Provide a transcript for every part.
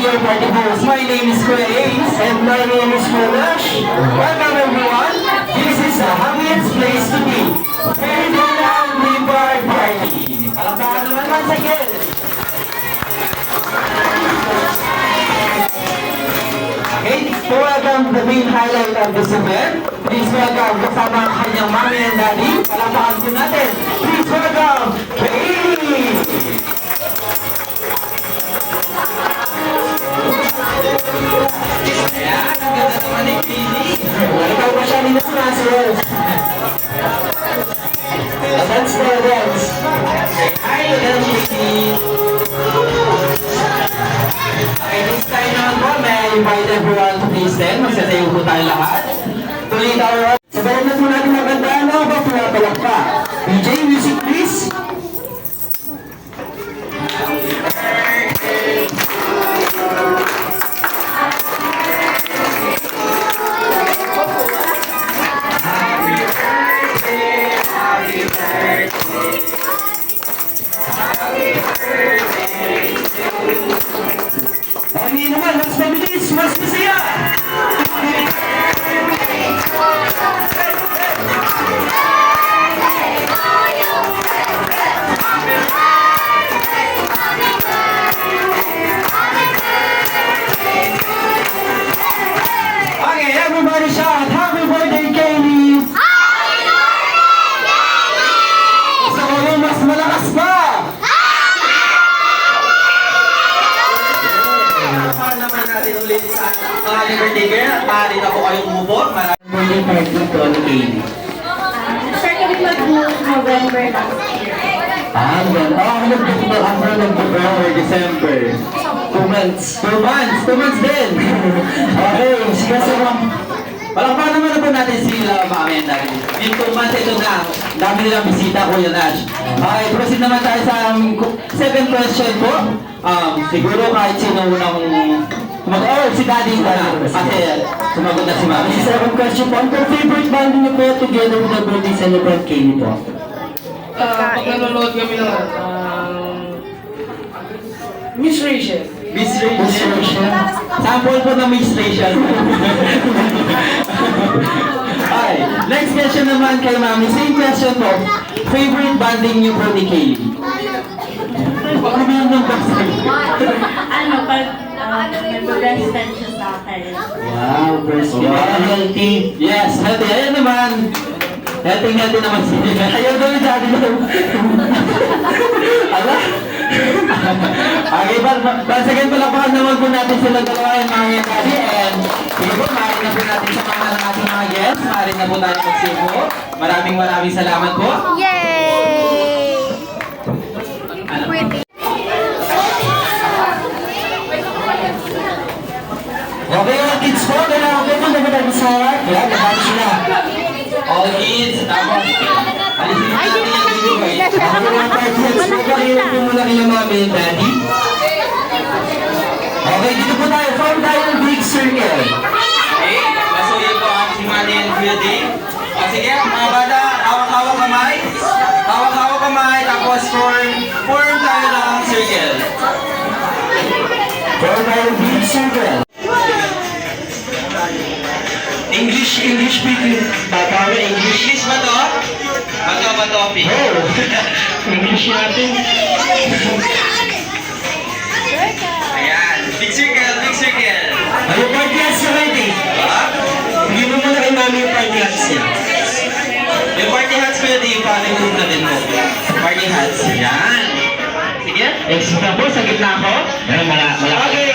your party host. My name is Kuya Ace. And my name is Kuya Nash. Welcome everyone. This is the happiest place to be. Here in ang Libar Party. Palakpakan naman once again. Okay, to welcome the main highlight of this event. Please welcome kasama ang kanyang mommy and daddy. Palakpakan po natin. Please welcome Kaylee! Ayan, ang ganda naman ni Kaylee. Ikaw pa siya nila sumasayaw. Dance na dance. Hi, Kaylee. Okay, this time naman po, may I invite everyone to please stand. Magsatayo po tayo lahat. Tuloy tayo. Sabayan na po natin magandaan na ba pinapalak pa. DJ, music please. Kami naman, mas mabilis, mas masaya! Okay, everybody shout, happy birthday, Kaylee! Gusto ko rin mas malakas pa! Naman natin ulit sa mga birthday girl at maaari na po kayong umupo. Maraming birthday to ni Kaylee. Start kami mag-November last year. Ako nag-November, December. 2 months. 2 months! 2 months din! Okay, kasi palakpakan naman na po natin sila, mami and daddy. Yung 2 months ito na, dami nilang bisita, Kuya Nash. Okay, proceed naman tayo sa second question po. Siguro kahit sino unang si daddy na kasi sumagot na si mami. Second question po, ang favorite band niyo po together with the birthday celebrant Kaylee po? Pag nanonood kami ng Miss Rachel. Miss Rachel. Sample po ng Miss Rachel. Okay, next question naman kay mami. Same question po. Favorite banding niyo po ni Kaylee? Baka naman ng backside. Ano, pag nag-best friend siya sa akin. Wow, first healthy. Yes, healthy. Ayan naman. Healthy naman siya. Ayaw daw yung daddy daw. Ala? Okay, once again, palakpakan naman po natin sila dalawa yung mga yung daddy. And sige po, maaari na po natin sa mga ng ating mga guests. Maaari na po tayo magsipo. Maraming salamat po. Yay! Okay, mga kids po, kailangan ko po naman ang sarap. Yan, nabali sila. All kids, tapos alisin natin yung video guys. Ako na mga kids, magkakaroon po muna kayo mami and daddy. Okay, dito po tayo. Form tayo ng big circle. Okay, masuyo po ang si Manny and Kuya Dave. O sige, mga bata, hawak-hawak kamay. Hawak-hawak kamay, tapos form tayo ng circle. Form tayo ng big circle. English speaking. Bata kami, English ba to? Ba topic? Oo. English natin. Ayan, big circle. Ano party hats na ready? Hindi mo muna kay mami yung party hats niya. Yung party hats ko yun, yung pa-remove na din mo. Party hats, yan. Sige, exit na po, sa gitna ako. Okay,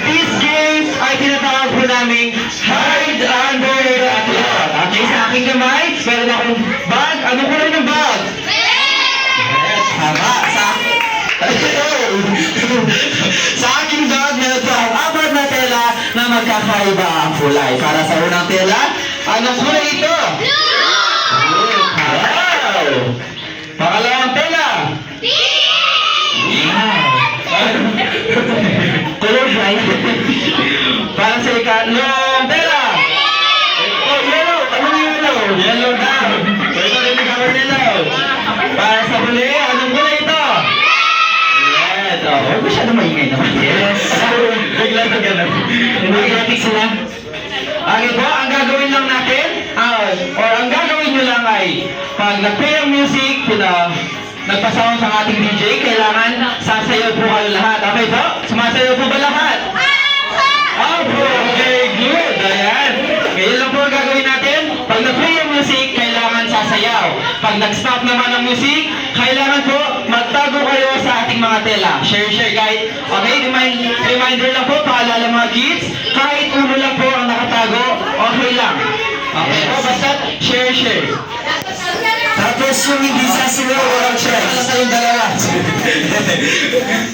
these games ay tinatawag po namin hide under the cloth. Okay, sa aking kamay, meron akong bag. Ano ko lang ng bag? Yes, tama. Sa aking bag, meron po akong 4 na tela na magkakaiba ang kulay. Para sa unang tela, anong kulay ito? Wow! Pangalawang tela? Color blind. Para sa ikatlong tela. Oh, yellow. Anong yellow? Yellow daw. So ito rin yung color yellow. Para sa huli, anong kulay ito? Yes. Oh, huwag masyado maingay naman. Yes. Bigla na. Okay po, ang gagawin lang natin, or ang gagawin nyo lang ay, pag nag-play ang music, nagpasound sa ating DJ, kailangan sasayaw po kayo lahat. Okay po? Sumasayaw po ba lahat? Opo, okay, good. Ayan. Ngayon lang po ang gagawin natin. Pag nag-play ang music, kailangan sasayaw. Pag nag-stop naman ang music, kailangan po magtago kayo sa ating mga tela. Share guys. Okay, reminder lang po, paalala mga kids, kahit ulo lang po ang nakatago, okay lang. Okay po, basta share. Tapos yung hindi sasayaw, walang chance. Sa yung dalawa.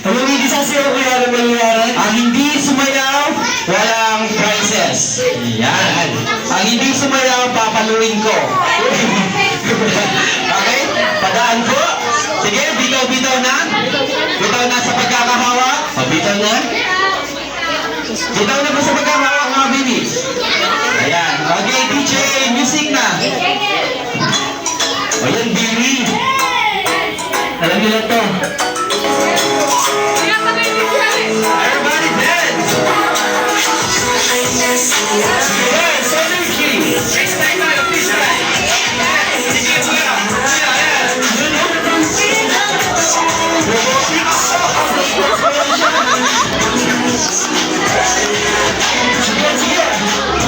Yung hindi sasayaw, kaya ano mangyayari? Ang hindi sumayaw, walang prizes. Yan. Ang hindi sumayaw, papaluin ko. Okay? Padaan po. Sige, bitaw na. Bitaw na sa pagkakahawak. O, bitaw na. Bitaw na po sa pagkakahawak, mga baby. Ayan. Okay, DJ, music na. O yan, Billy. Alam niyo lang to. Everybody dance! Dance, energy! Freestyle tayo, freestyle! Sige, kuya! Kuya, ayan! Robotics! Sige!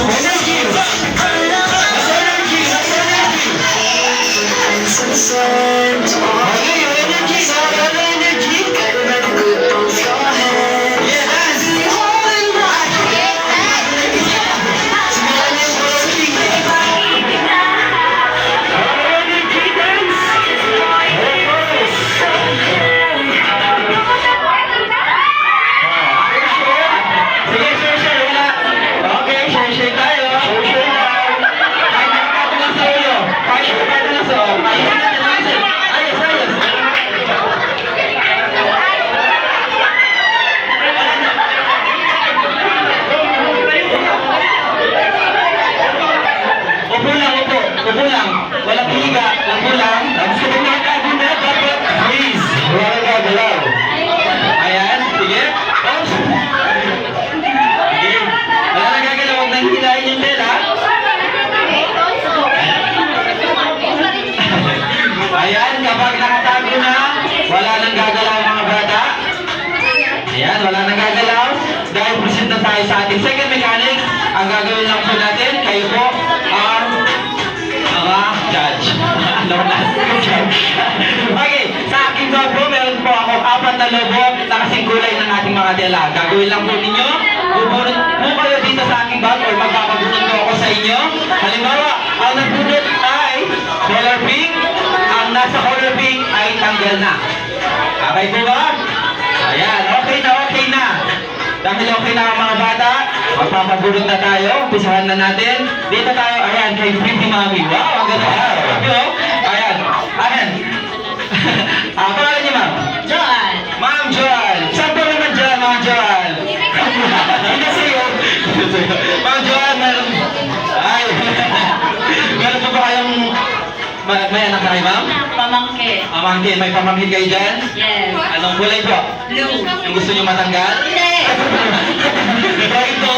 Energy! Okay, your energy, your energy. Yes. Sige, share, wala. Okay, share tayo. Kahit nakakatalang sa ulo. Kahit nakakatalang sa ulo. Ayos. Upo lang. Walang higa. Upo lang. Tapos kung nakakago na, dapat freeze. Walang gagalaw. Ayan, sige. Oops. Sige. Wala nang gagalaw. Huwag nang hilahin yung tela. Ayan, kapag nakatago na, wala nang gagalaw mga bata. Ayan, wala nang gagalaw. Dahil present na tayo sa ating second mechanics, ang gagawin lang po natin, kayo po ang mga judge. Okay, sa aking dog po, meron po ako 4 na lobo na kasing kulay ng ating mga tela. Gagawin lang po ninyo, bubunot po kayo dito sa aking bag or magpapabunot po ako sa inyo. Halimbawa, ang nagbunot ay color pink, ang nasa color pink ay tanggal na. Okay po ba? Ayan, okay na. Dahil okay na ang mga bata, magpapabunot na tayo, umpisahan na natin. Dito tayo, ayan, kay Pretty Mami. Wow, ang ganda. Ayan. Pangalan niyo, ma'am? Joan. Ma'am Joan. Saan po naman dyan, Ma'am Joan? Hindi sa'yo. Ma'am Joan, meron po ba kayong may anak na kayo, ma'am? Pamangkin. Pamangkin, may pamangkin kayo dyan? Yes. Anong kulay po? Blue. Yung gusto niyo matanggal? Hindi. Ito.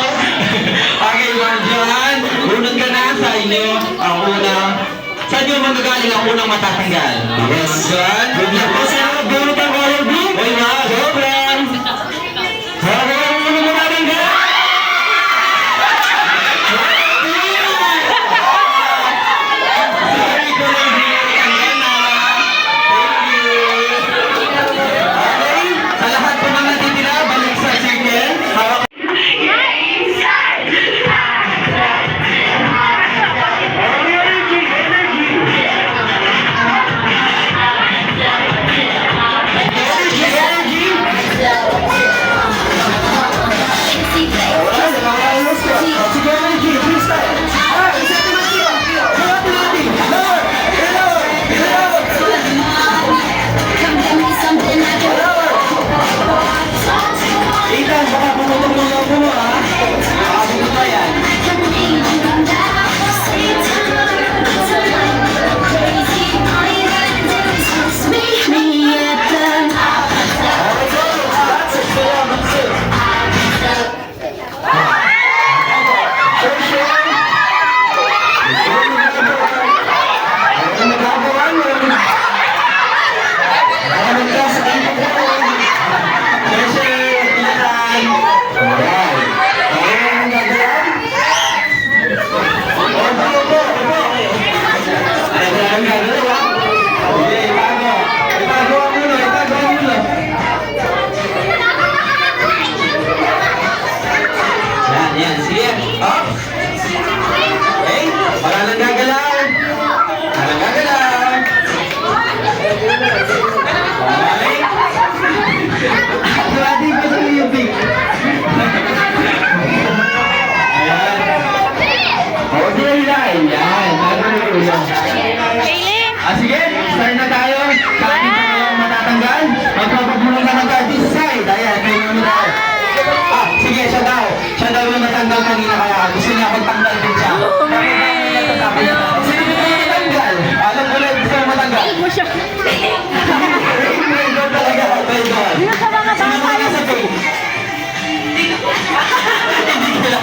Okay, Ma'am Joan, bunot ka na sa inyo ang unang. Saan yung magagaling ang unang matatanggal? Okay, Ma'am Joan. Good luck po sa inyo. Bunot ang color blue. Oy, ma'am. Sobran. Okay, ang unang matatanggal. Sorry, kulay blue. Tanggal na. Thank you. Okay, sa lahat po ng natitira, balik sa circle. Hawak.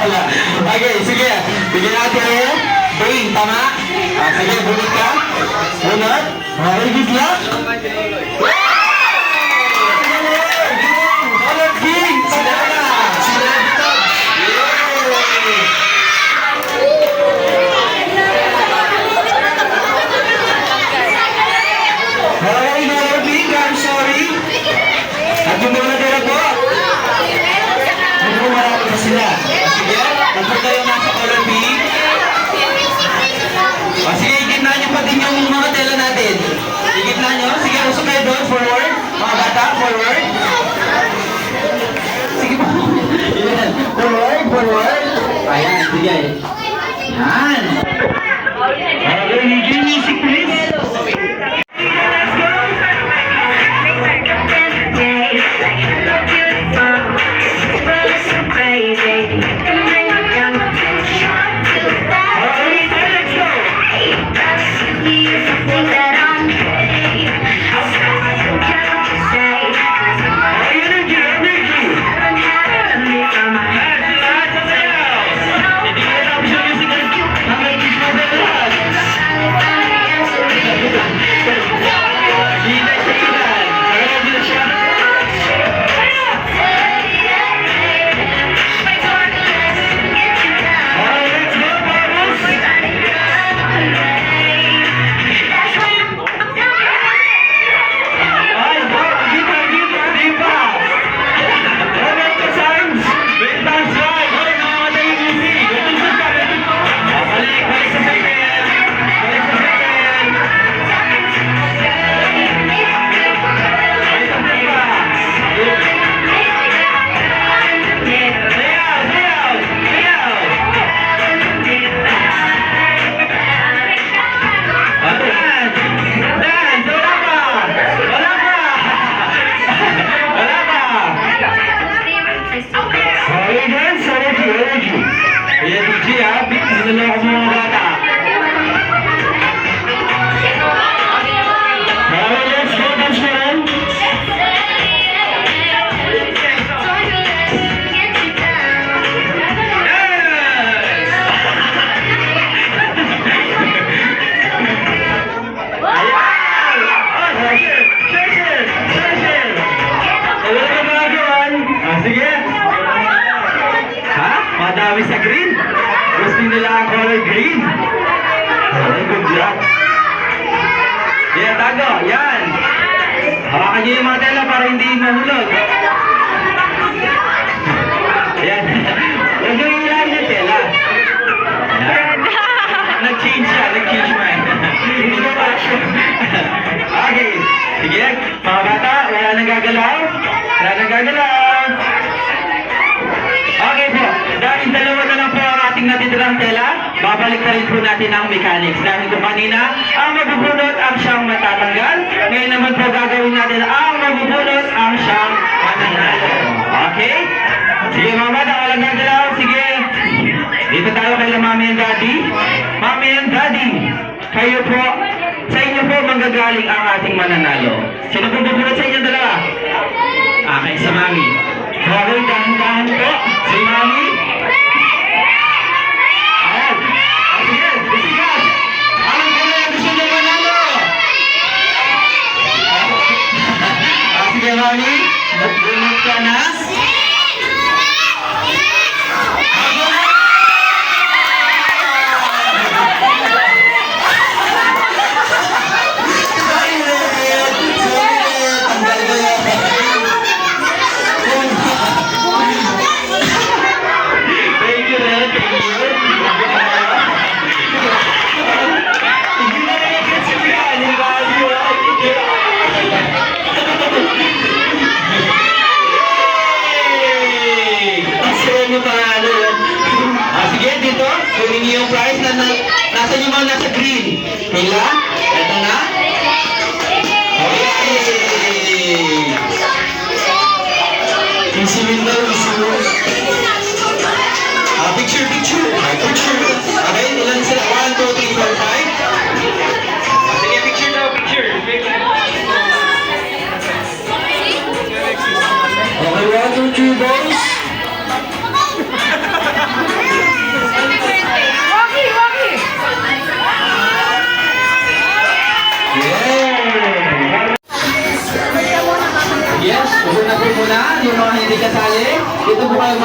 wala. Okay, sige. Bigyan natin eh. Bing, tama? Sige, bunot ka. Bunot. Okay, good luck. Bunot, Bing. Sila na. Sila dito. Yay! Okay, no, Bing, I'm sorry. At yung mga natira po. Ano po marami pa sila? Sige, magpunta yung nasa color B. Sige, igitna nyo pa din yung mga tela natin. Igitna nyo. Sige, usok kayo doon. Forward. Mga bata, forward. Sige po. Yan. Forward, forward. Ayan, sige. Yan. Okay, DJ music please. Madami sa green. Gusto nila ang color green. Ay, good job. Yan, tago. Yan. Hawakan nyo yung mga tela para hindi mahulog. Yan. Huwag nyo yung ilalim yung tela. Yan. Nag-change siya. Nag-change mind. Hindi ko pa sure. Okay. Sige. Mga bata, wala nang gagalaw. Wala nang gagalaw. Okay po, dahil dalawa na lang po ang ating natitirang tela, babalik na rin po natin ang mechanics. Dahil kung kanina, ang mabubunot ang siyang matatanggal, ngayon naman po gagawin natin ang mabubunot ang siyang mananalo. Okay? Sige mga bata, walang gagalaw. Sige. Dito tayo kay Mami and Daddy. Mami and Daddy, kayo po, sa inyo po manggagaling ang ating mananalo. Sino po bubunot sa inyo dalawa? Okay, sa Mami. Okay, dahan-dahan po. Si Mami. Ayan. Sige, sige. Anong kulay ang gusto niyo manalo? Sige, Mami. Magbunot ka na. Sige, dito, kunin niyo yung prize na nasa niyo mga nasa green. Hila, eto na. Okay. Isimin daw, isimin. Picture, picture. Picture. Okay, ilan sila? 1, 2, 3, 4, 5. Sige, picture daw, picture. Okay, 1, 2, 3, boys.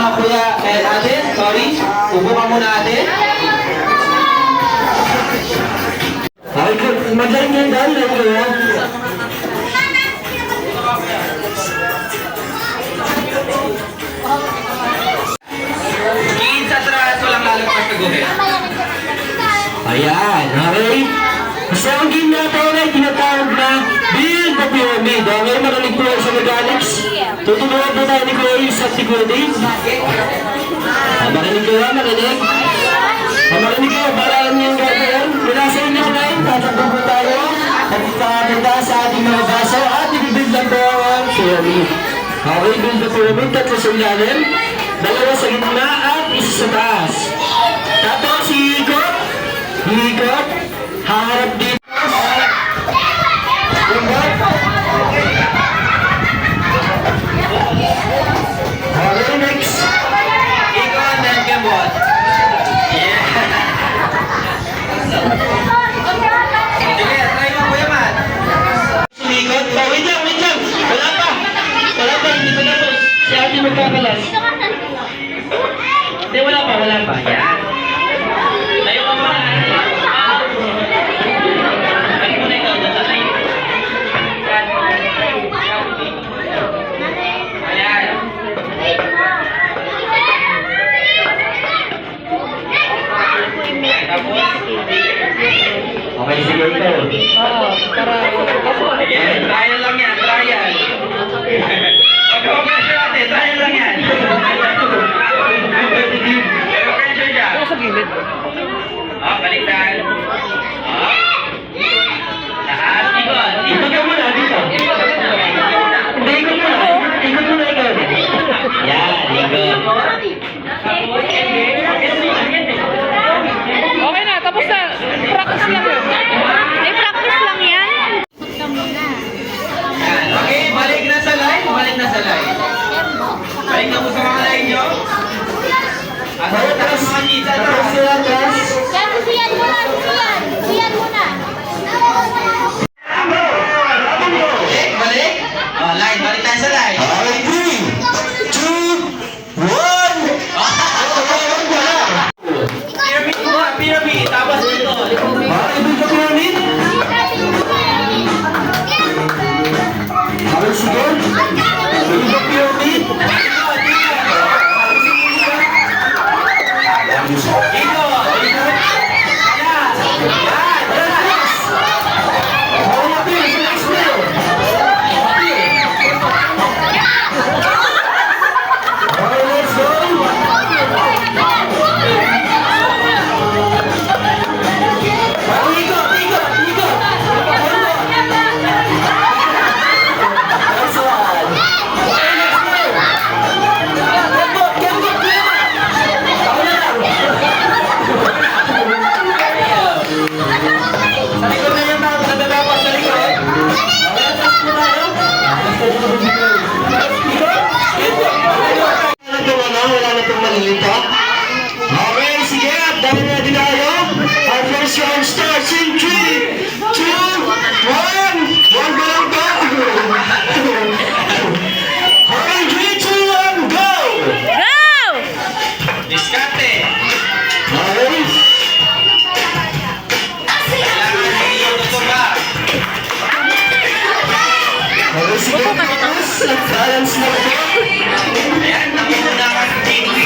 mga kuya and ate. Sorry. Upo ka muna ate. Ay, magaling yan dahil na kuya. Kids atras, walang lalagpas na guhit. Ayan, okay. Isa ang game natin ay tinatawag na Build the Pyramid. Okay, marinig po sa mechanics. Tutulungan po tayo ni Kuya Is at ni Kuya Dave. Marinig kayo, marinig. Marinig kayo, para alam niyo yung gagawin. Mula sa inyo ngayon, tatakbo po tayo. At ipakaganda sa ating mga baso at i-build lang po ang pyramid. Okay, build the pyramid. Tatlo sa ilalim, dalawa sa gitna at isa sa taas. Tapos iikot, haharap dito. Okay, next. Ikot, then gamot. Yeah. Sige, try mo Kuya Matt. Sumikot. Oh, wait lang. Wala pa, hindi pa tapos. Si ate magkakalas. Hindi, wala pa. Yan. Tayo ka muna. Tayo muna ikaw. Ayan. Okay, sige ito. Sige, trial lang yan, trial. Pag-pressure natin, trial lang yan. Pag-pressure siya. Sa gilid. Baliktad. Taas, ikot. Ikot ka muna dito. Hindi, ikot muna. Ikot muna ikaw. Yan, ikot. Okay na, tapos na. Practice lang yun. Ay, practice lang yan. Yan. Okay, balik na sa line. Balik na po sa mga line nyo. Atras mga kids, atras. Siyan muna. Balik. Oh, line. Balik tayo sa line. Okay, 3, 2, 1. Pyramid. Tapos dito. Pyramid. Tapos sige. Pyramid. Okay, sige, dahil na din tayo. Our first round starts in 3, 2, 1. One go lang ba? Okay, 3, 2, 1, go! Diskarte. Okay. Kailangan hindi yung tutuba. Okay, sige, tapos. Balance na ito. Ayan, nakukunakan ng tingwi.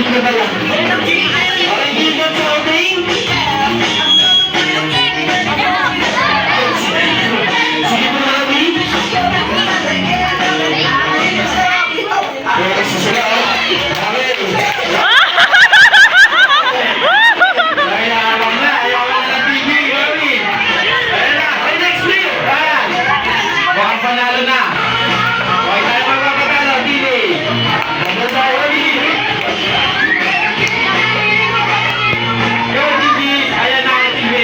dito na lang. Okay, dito sa outing. Sige po mami. Sige, Ayawang na ng TV, mami. Ayan na, okay, next player. Ayan. Mukhang panalo na. Okay, tayo magpapatalo, TV. Nandun tayo, mami. Go, TV. Ayan na ang TV.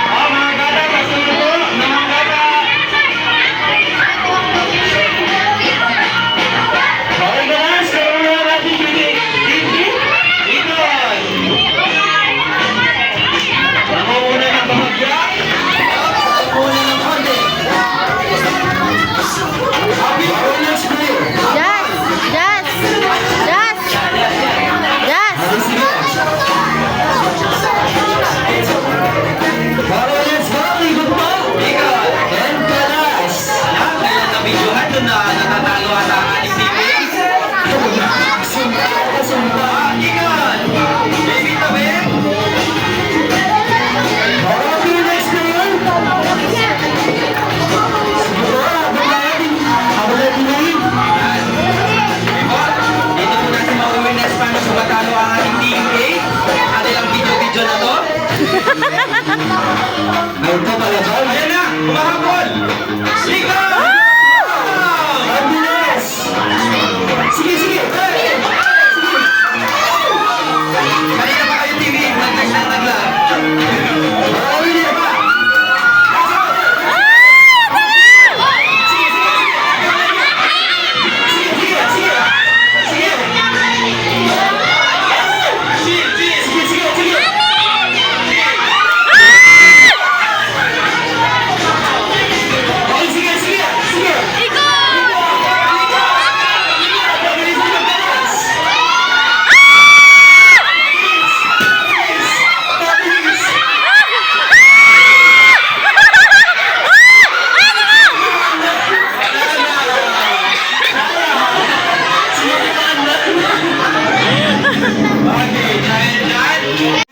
Oh, mga gata, pasunod po. Mga gata. Okay, guys, karoon na natin TV. TV. Ikon. Nangunguna ng bahagya. Nangunguna ng konti. Happy next player. Just. Para let's go, ikot po. Ikot. And palas. Ayan, kaya nabidyohan doon na natatalo at ang ating TV. Ikot. Baby tabi. Happy next player. Dito po natin ma-awareness paano sumatalo ang ating teammate. Kanilang video na to. Ay, ito pala ba? Ayan na! Kumahabol! Ligo! Ang bilis! Sige! Kanina pa kayo TV, naglag. Hindi pa!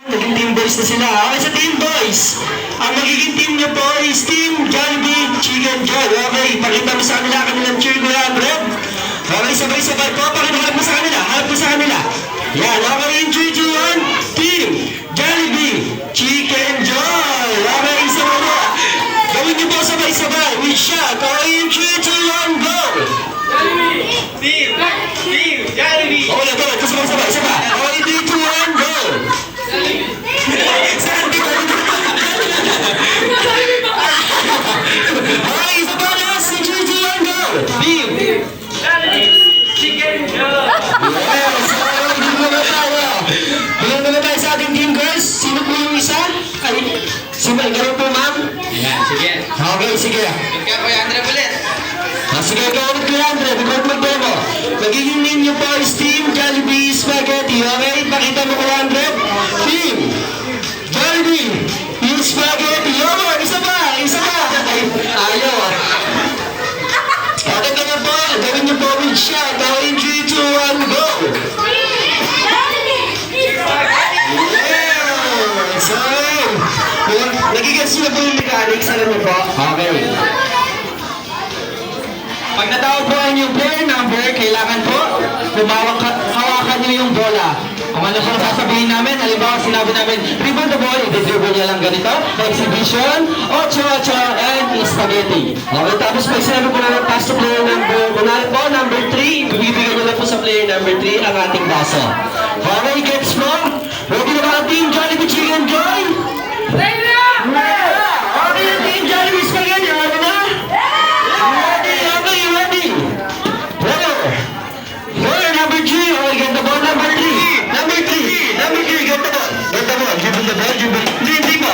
Naging team boys na sila. Okay, sa team boys, ang magiging team nyo po is Team Jollibee Chicken Joy. Okay, pakita mo sa kanila kanilang cheer ko yan, bro. Okay, sabay-sabay po. Pakita mo sa kanila. Harap mo sa kanila. Yan, okay, in 3, 2, 1. Team Jollibee Chicken Joy. Okay, isa mo po. Gawin nyo po sabay-sabay. With shot. Okay, in 3, 2, 1, go. Team Jollibee. Okay, go. Sabay-sabay. Okay, 3, 2, 1, go. Okay, isa pa last. In 3, 2, 1, go. Team Chicken Joy. Yes, Bilang na tayo sa ating team, girls. Sino po yung isa? Ay, sino? Ikaw po, ma'am? Yan, sige. Okay, sige. Ikaw po yung Andre ulit. Sige, ikaw ulit ko yan, Andre. Bukod mag-demo. Magiging name nyo po is Team Jollibee Spaghetti. Okay? Pakita mo ko, Andre. Team Jollibee yung Spaghetti. Okay, isa pa. Ay, ayaw. Okay, ganyan po. Gawin nyo po with shot. Okay, in 3, 2, 1, go. So, nagigets nyo na po yung mechanics, alam mo po? Okay. Pag natawag po ang yung player number, kailangan po hawakan nyo yung bola. Kung ano po sasabihin namin, halimbawa sinabi namin, dribble the ball, i-dribble niya lang ganito, exhibition, 8-8, and spaghetti. Okay, tapos pag sinabi po namin, pass to player number, kunwari po, number 3, bibigyan nyo lang po sa player number 3 ang ating baso. Okay, gets po? Ready na ba ang Team Jollibee Chicken Joy? Ready na! Okay, yung Team Jollibee Spaghetti, ready na? Ready. Player number 3, okay, get the ball, number 3, get the ball, dribble the ball, hindi po.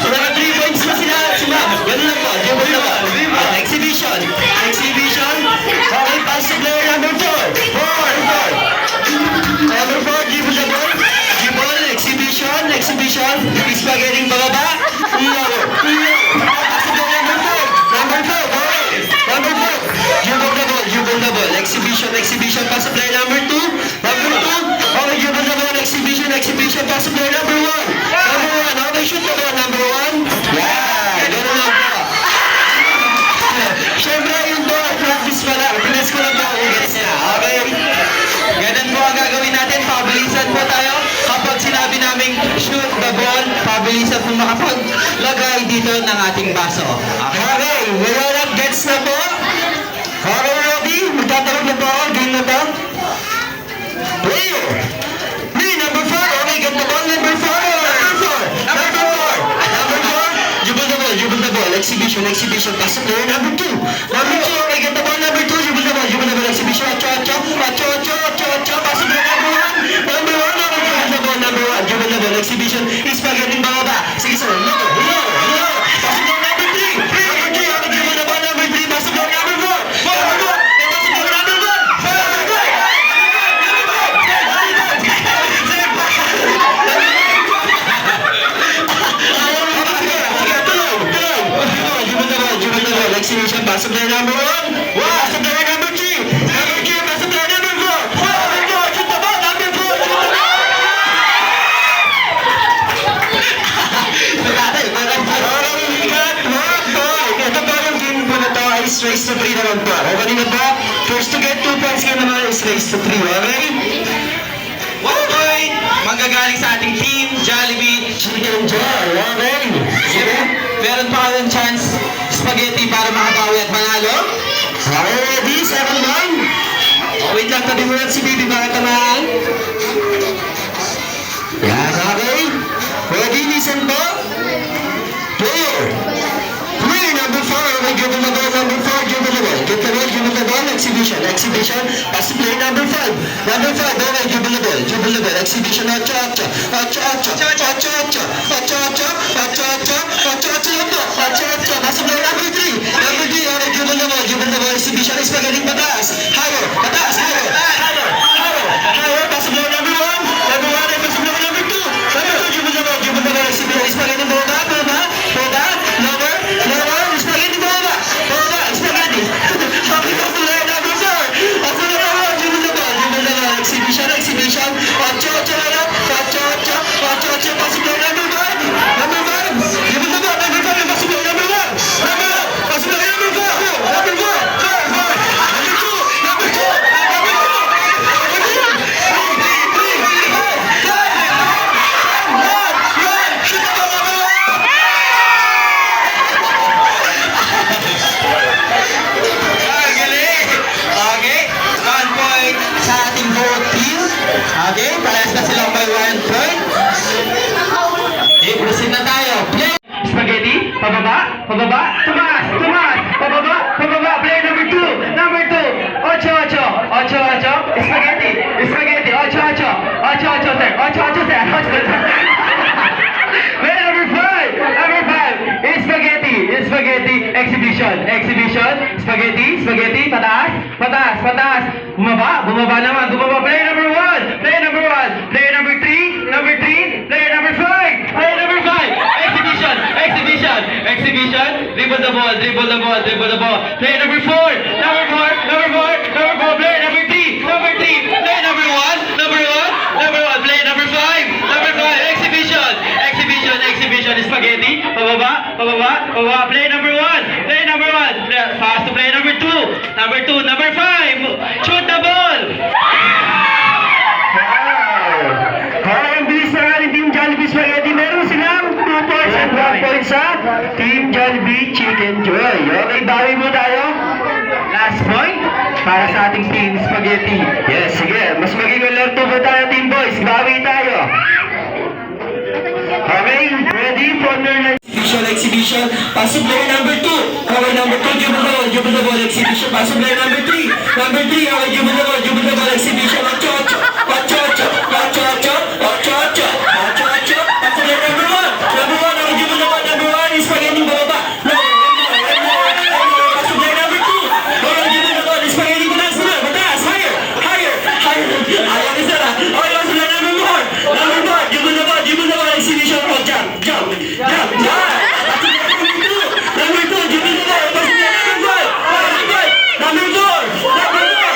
So, naka 3 points na sila, ganun lang po, dribble the ball. Exhibition, okay, pass to player number 4, number 4, dribble the ball, the ball, exhibition, exhibition, pass to player number 2, okay, dribble the ball, exhibition, exhibition, pass to player number 1, okay, shoot the ball, number 1, yeah, ganun lang po. Siyempre, yung ball, practice pa lang, pinas ko lang po, gets na, okay? Ganun po ang gagawin natin, pabilisan po tayo. Kapag sinabi naming shoot the ball, pabilisan po makapaglagay dito ng ating baso. Okay, wala gets na po. Okay, ready? Magtatanong na po ako, game na to. Player. Play, number 4. Okay, get the ball, number 4. Dribble the ball, exhibition, exhibition, pass to player number 2. Okay, get the ball, number 2, dribble the ball, exhibition, pass to player number 1. Number 1, number 1, dribble the ball, exhibition, is pagaling baba. Sige sir, low, pass to player number 3. Number 3, okay, dribble the ball, number 3, pass to player number 4. Pass to player number 1. Exhibition, pass to player number 1. Pass to player number 3. Number 3, pass to player number 4. Shoot the ball, number 4. Shoot the ball. Ito po yung game po na to is race to 3 naman po. O kanina po, first to get 2 points kayo naman is race to 3, okay? 1 point, manggagaling sa ating team, Jollibee Chicken Joy, okay? Sige, meron pa kayong chance, spaghetti para makabawi at manalo. Okay, ready? 7-1. Oh, wait lang, tabi mo lang si Bibi, baka tamaan. Yan, okay? Ready, listen po. Player. Player number 4, okay, dribble the ball, number 4, dribble the ball. Get the ball, dribble the ball, exhibition, exhibition, pass to player number 5. Number 5, okay, dribble the ball, exhibition, ocho, pass to player number 3. Number 3, okay, dribble the ball, exhibition, is pagaling pataas. Higher, pass to player number 1. Number 1, pass to player number 2. Number 2, dribble the ball, exhibition, is pagaling baba, lower, is pagaling baba, spaghetti. Okay, pass to player number 4. Pass to number 1, dribble the ball, exhibition, ocho, pass to player number 5. Number 5, dribble the ball, number 5, pass to player number 1. Pass to player number 4. Number 2, shoot the ball, number 1. Okay, 1 point sa ating both team. Okay, parehas na silang may 1 point. Okay, proceed na tayo. Play! Spaghetti, pababa, tumaas, pababa, player number 2, ocho, spaghetti, ocho, sir. Player number 5, is spaghetti, exhibition, spaghetti, pataas, bumaba naman, player number 1, player number 3, player number 5, exhibition, dribble the ball, player number 4, player number 3, player number 1, player number 5, exhibition, spaghetti, pababa, player number 1, pass to player number 2, number 5, shoot the ball! Ang bilis na nga Team Jollibee Spaghetti. Meron silang 2 points and 1 point sa Team Jollibee Chicken Joy. Okay, bawi mo tayo. Last point para sa ating Team Spaghetti. Yes, sige. Mas maging alerto ba tayo, Team Boys? Bawi tayo. Okay, ready for your exhibition, pass to player number 2. Okay, number 2, dribble the ball, exhibition, pass to player number 3. Number 3, okay, dribble the ball, exhibition, ocho, pass to player number 1. Number 1, okay, dribble the ball, number 1, is pagaling baba. Pass to player number 2. Okay, dribble the ball, is pagaling pataas, higher. Ayaw isa na. Okay, pass to player number 4. Number 4, dribble the ball, exhibition, jump. Number 2, dribble the ball, pass to player number 5. Number 4.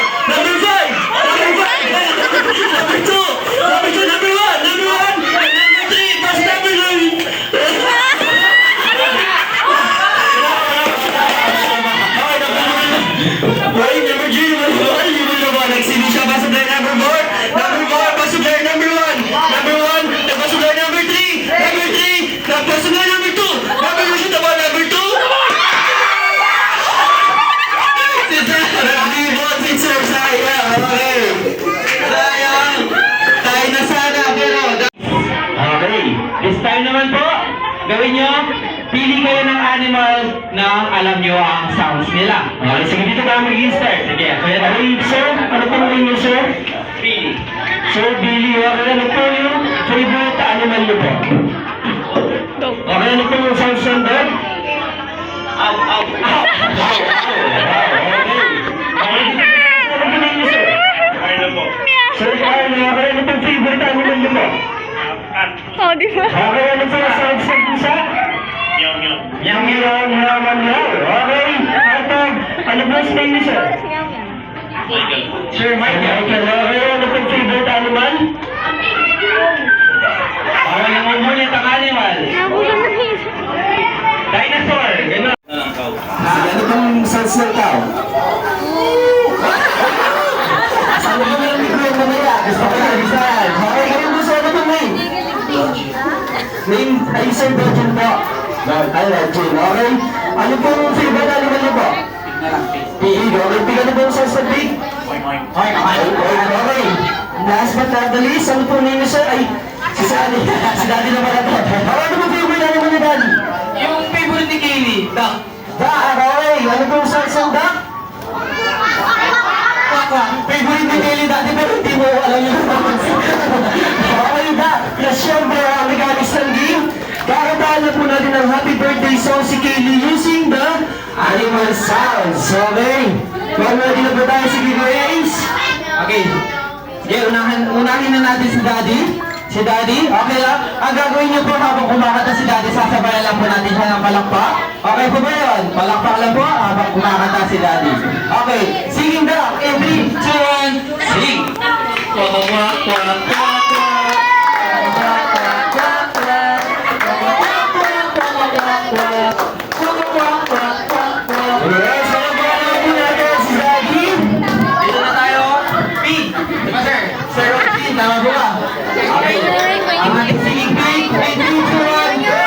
Wait, number 3, number 1. You will know what. Nagsili siya. Basa player number 4. Number 4. Basa player number 1. Number 1. Basa player number 3. Number 3. Basa player number 2. Number 2. Shoot about number 2. Sayang. Okay. Sayang. Tayo na sana. Pero... Okay. This time naman po, gawin nyo, pili kayo ng animal na alam nyo ang sounds nila. Okay, sige dito tayo mag-i-start. Sige, kaya sir, ano po rin nyo, sir? Billy. Sir Billy, okay, ano po yung favorite animal nyo po? Okay, ano po yung sounds ng dog? Ow, ow. Ow, ow. Okay. Okay, dito ano po ninyo, sir? Arno po. Sir Arno, okay, ano po yung favorite animal nyo po? Oh, di ba? Okay, ano po yung sounds ng pusa? Yang yaman yaw. Okay. Ano po sa name ni sir? Sir Michael. Okay, ano po yung favorite animal? Okay, yung mabulit ang animal. Dinosaur. Gano'n. Sige, ano pong sounds ng cow? Sabi mo yung micro yung mamaya. Gusto ko yung bisan. Okay, ganyan mo sa ano pong name? Name ay Sir Belgian po. Ay, Belgian. Okay. Ano pong favorite animal niyo po? Pig. Okay, pig. Ano pong sounds ng pig? Okay. Last but not the least, ano pong name niyo sir? Ay, si Daddy. Si Daddy na pala to. Okay, ano pong favorite animal ni Daddy? Yung favorite ni Kaylee, duck. Duck, okay. Ano pong sounds ng duck? Favorite ni Kelly dati pero hindi mo alam yung okay na. Yes, syempre, ang mechanics ng game. Kakataan na po natin ang happy birthday song si Kelly using the animal sounds. Okay? Kung ready na po tayo, sige guys. Okay. Sige, unahin na natin si Daddy. Si Daddy, okay lang. Ang gagawin niyo po habang kumakanta si Daddy, sasabayan lang po natin siya ng palakpak. Okay po ba yun? Palakpak lang po habang kumakanta si Daddy. Okay, singing down. In 3, 2, 1, sing! Yes, palakpakan po natin si Daddy. Dito na tayo. P. Di ba sir? Sir P, tama po ba? Okay. Ang ating singing break. 3, 2, 1, go!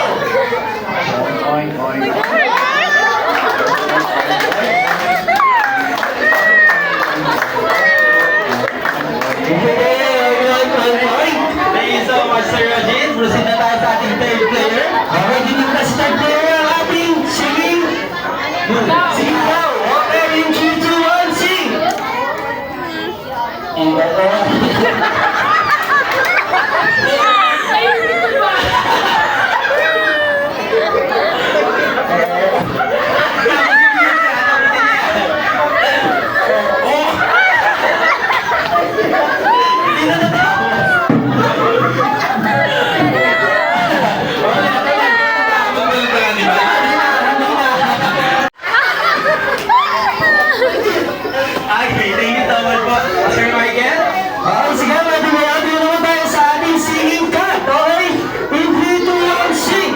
Thank you so much, Sir Eugene. Proceed na tayo sa ating third player. Okay, dito na si third player ang ating singing. Sing now. Okay, in 3, 2, 1, sing! Okay, thank you so much po, Sir Michael. Okay, sige, mati naman tayo sa ating singing cut, okay? In 3, 2, 1, sing!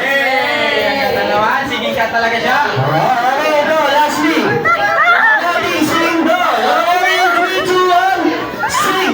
Hey! Ang ganda naman, singing ka talaga siya. Okay, ito, lastly. Ating sing doon. Okay, in 3, 2, 1, sing!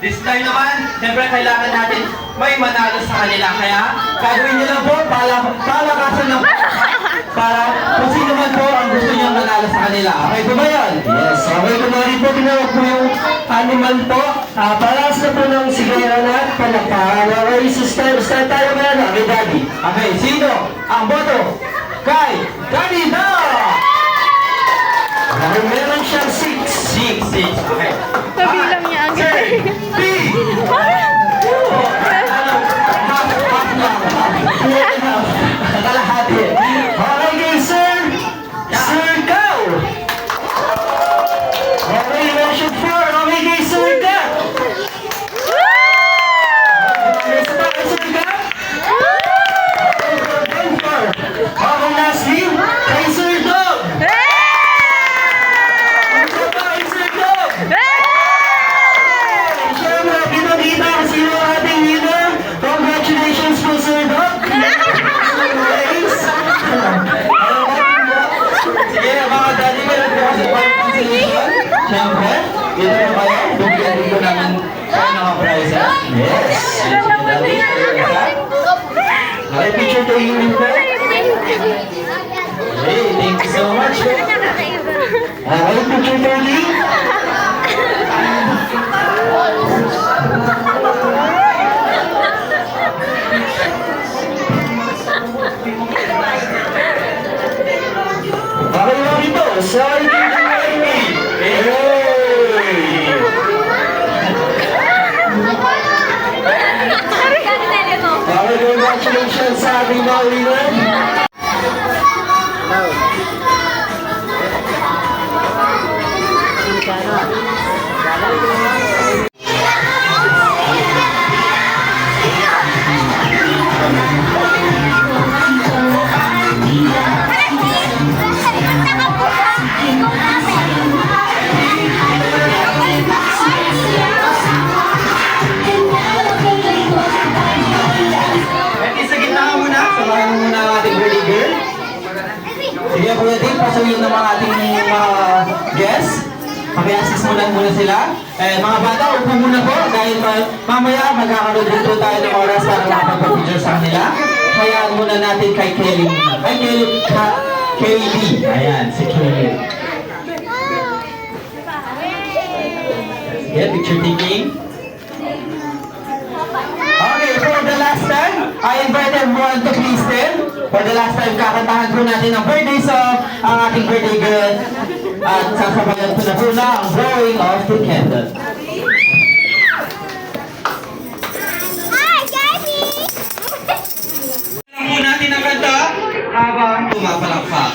This time naman, siyempre kailangan natin may manalo sa kanila. Kaya, Gagawin niyo lang po, palakasan lang para kung sino man po ang gusto niyang manalo sa kanila. Okay po ba yan? Yes. Okay, kunwari po, tinawag po yung animal po. Palas na po ng sigaran at palakpakan. Okay, so start tayo ngayon. Okay, Daddy. Okay, sino ang boto? Kay Daddy Dog! Okay, meron siyang 6. 6. Okay. Kabilang niya ang Sir, B! Kalahati. Okay, guys, sir. Sir, go! Okay, motion 4. Okay, guys, sir, go! ating mga winner. Pwede sa gitna ka muna. Samahan mo muna ang ating birthday girl. Sige, Kuya Dave, pasuyin ng mga ating mga guests. Paki-assist muna sila. Mga bata, upo muna po dahil mamaya magkakaroon din po tayo ng oras para makapag-picture sa kanila. Hayaan muna natin kay Kelly muna. Ay, Kelly. Ayan, si Kelly. Sige, picture taking. Okay, for the last time, I invite everyone to please stand. For the last time, kakantahan po natin ang birthday song, ang ating birthday girl. At sasabayan po na po na ang blowing of the candle. Alam po natin ang kanta habang pumapalakpak.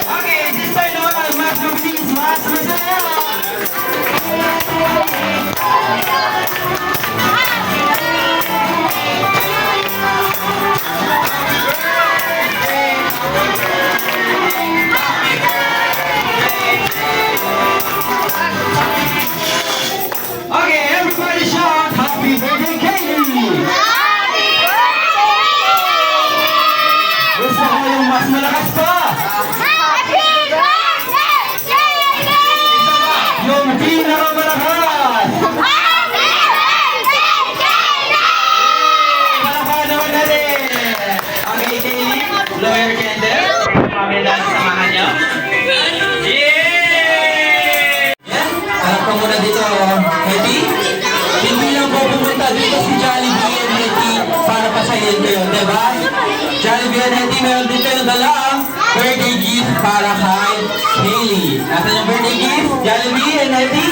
Okay, this time naman, mas mabilis, mas madali. Okay, everybody shout, happy birthday, Kaylee! Gusto ko yung mas malakas pa! Yung pinakamalakas! Palakpakan naman natin! Okay, Kaylee, blow your candle. Mamaya natin samahan niyo. Yay! Yan, harap ka muna dito, Hetty. Hindi lang po pumunta dito si Jollibee and Hetty para pasayin kayo, diba? Jollibee and Hetty, meron din kayo dalang birthday gift para kay Kaylee. Nasaan yung birthday gift? Jollibee and Hetty?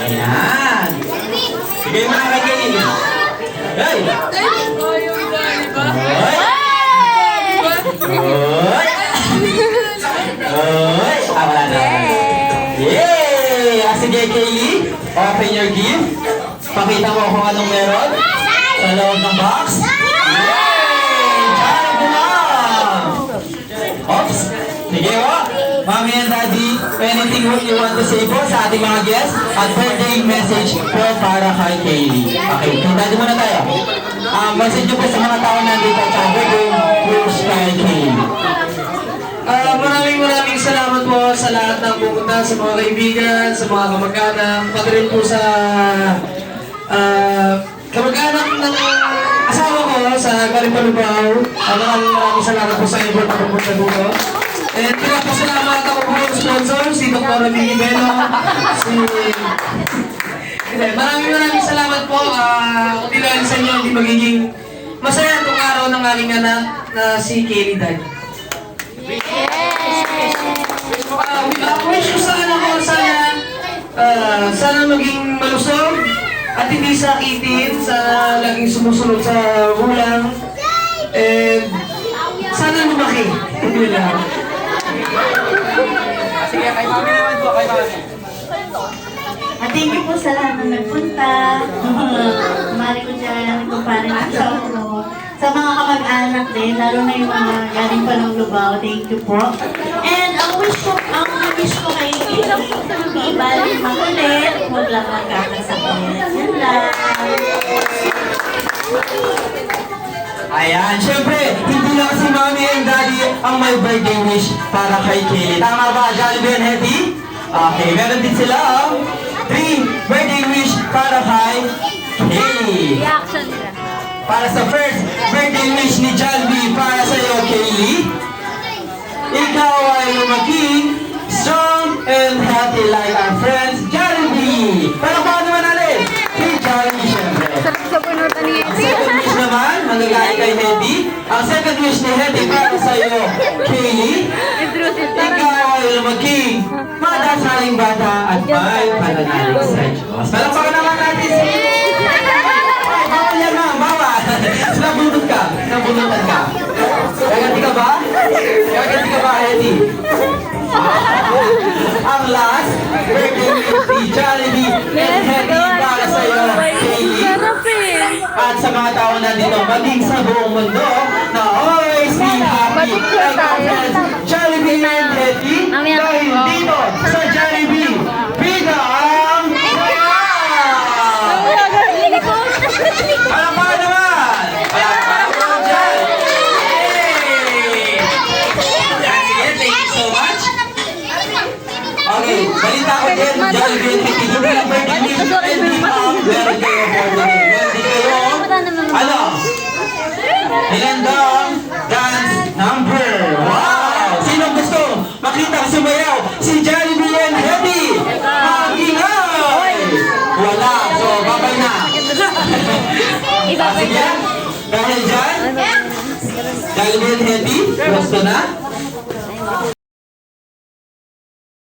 Ayan. Sige mo na kay Kaylee. Hey! Oy! Oy! Wala na. Yay! Sige, Kaylee. Open your gift. Pakita mo kung anong meron sa loob ng box. Yay! Diyan ko lang! Oops! Sige po. Mommy and Daddy, anything you want to say po sa ating mga guests at birthday message po para kay Kaylee. Okay, kay Daddy muna tayo. Message nyo po sa mga tao nandito at birthday wish kay Kaylee. Maraming salamat po sa lahat ng pumunta, sa mga kaibigan, sa mga kamag-anak, pati rin po sa kamag-anak ng asawa ko sa Kalimpalubaw. Maraming salamat po sa effort na pumunta dito. And pinapasalamat ako po yung sponsor, si Dr. Mini Belo. Maraming salamat po. Kung di lang sa inyo, hindi magiging masaya itong araw ng aking anak na si Kelly Dad. Wish ko sa anak ko, sana maging malusog at hindi sakitin, sana laging sumusunod sa gulang, and sana lumaki. Yun lang. Sige, kay Mami naman po, kay Mami. Thank you po sa lahat na nagpunta. Mari ko dyan, kumpare ng asawa ko. Sa mga kamag-anak din, lalo na yung mga galing pa ng Lubao, thank you po. And ang wish ko kay hindi bali makulit, huwag lang magkakasakit. Yan lang. Ayan, syempre, hindi lang si Mommy and Daddy ang may birthday wish para kay Kaylee. Tama ba, Jollibee and Hetty? Okay, meron din sila ang 3 birthday wish para kay Kaylee. Reaction nila. para sa first birthday wish ni Jollibee para sa iyo, Kaylee. Ikaw ay lumaki, strong and healthy like our friends, Jollibee. Palakpakan naman natin si Jollibee, syempre. Sarap sa punutan ni Ang second wish naman, magagaya kay Hedy. Ang second wish ni Hedy para sa iyo, Kaylee. Ikaw ay lumaki, madasaling bata at may pananalig sa Diyos. Palakpakan naman natin si... Ay, bawal yan ma'am, bawal. Nabunod ka, nabunutan ka. Gaganti ka ba? Gaganti ka ba, Hedy? Ang last, birthday wish ni Jollibee and Hedy para sa iyo, Kaylee. Sarap eh. At sa mga tao na dito, maging sa buong mundo, na always be happy. Mag-picture tayo. Jollibee and Hedy, Mamaya. dahil dito sa Jollibee, bida ang Alam pa naman! Palakpakan naman dyan! Yay! Yan, sige, thank you so much. Okay, balita ko din, Jollibee and Hedy, yung mga birthday wish, hindi meron kayo for today. Hindi kayo, ano? Nilandang dance number. Wow! Sino gusto makita ko sumayaw? Si Jollibee and Hedy! Mag-ingay! Wala, so babay na. Sige, dahil dyan, Jollibee and Hedy, gusto na?